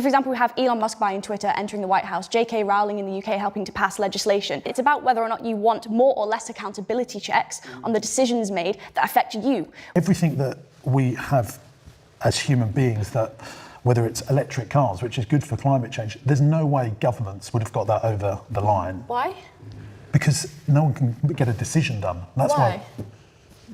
For example, we have Elon Musk buying Twitter, entering the White House, J.K. Rowling in the UK helping to pass legislation. It's about whether or not you want more or less accountability checks on the decisions made that affect you. Everything that we have as human beings, that whether it's electric cars, which is good for climate change, there's no way governments would have got that over the line. Why? Because no one can get a decision done. That's why.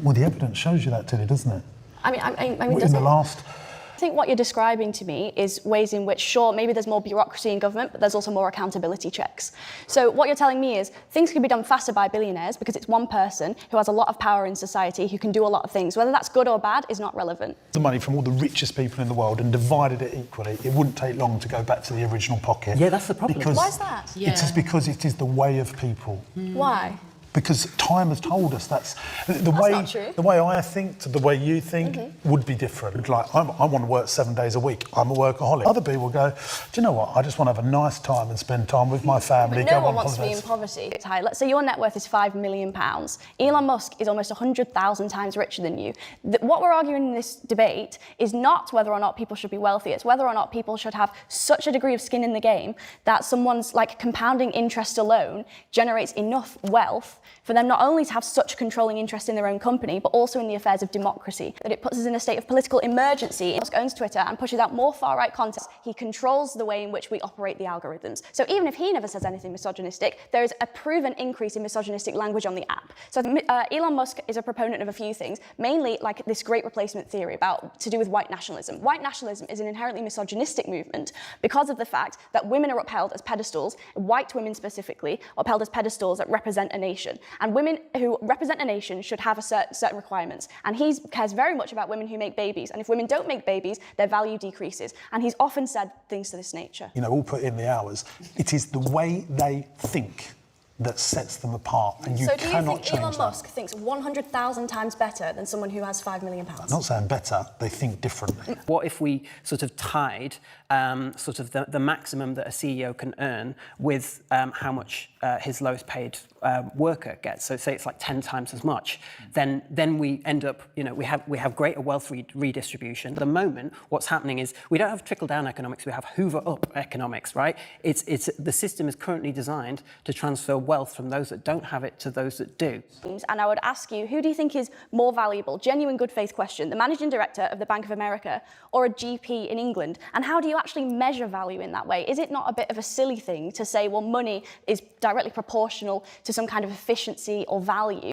Well, the evidence shows you that, Tilly, doesn't it? I mean, does it? I think what you're describing to me is ways in which, sure, maybe there's more bureaucracy in government, but there's also more accountability checks. So what you're telling me is things can be done faster by billionaires because it's one person who has a lot of power in society who can do a lot of things. Whether that's good or bad is not relevant. The money from all the richest people in the world and divided it equally, it wouldn't take long to go back to the original pocket. Yeah, that's the problem. Because why is that? It is because it is the way of people. Why? Because time has told us that's not true. The way I think to the way you think would be different. Like I want to work 7 days a week. I'm a workaholic. Other people go, do you know what? I just want to have a nice time and spend time with my family. But no one wants to be in poverty. It's high. Let's say your net worth is £5 million. Elon Musk is almost 100,000 times richer than you. What we're arguing in this debate is not whether or not people should be wealthy. It's whether or not people should have such a degree of skin in the game that someone's compounding interest alone generates enough wealth for them not only to have such controlling interest in their own company, but also in the affairs of democracy, that it puts us in a state of political emergency. Musk owns Twitter and pushes out more far-right content. He controls the way in which we operate the algorithms. So even if he never says anything misogynistic, there is a proven increase in misogynistic language on the app. So Elon Musk is a proponent of a few things, mainly like this great replacement theory to do with white nationalism. White nationalism is an inherently misogynistic movement because of the fact that women are upheld as pedestals, white women specifically, are upheld as pedestals that represent a nation. And women who represent a nation should have certain requirements. And he cares very much about women who make babies. And if women don't make babies, their value decreases. And he's often said things to this nature. You know, all put in the hours. It is the way they think that sets them apart, and you cannot change that. So do you think Elon Musk thinks 100,000 times better than someone who has £5 million? I'm not saying better, they think differently. What if we sort of tied sort of the maximum that a CEO can earn with how much his lowest paid worker gets? So say it's like 10 times as much. Then we end up, you know, we have greater wealth redistribution. At the moment, what's happening is we don't have trickle-down economics, we have hoover-up economics, right? The system is currently designed to transfer wealth from those that don't have it to those that do. And I would ask you, who do you think is more valuable? Genuine good faith question. The managing director of the Bank of America or a GP in England? And how do you actually measure value in that way? Is it not a bit of a silly thing to say, well, money is directly proportional to some kind of efficiency or value?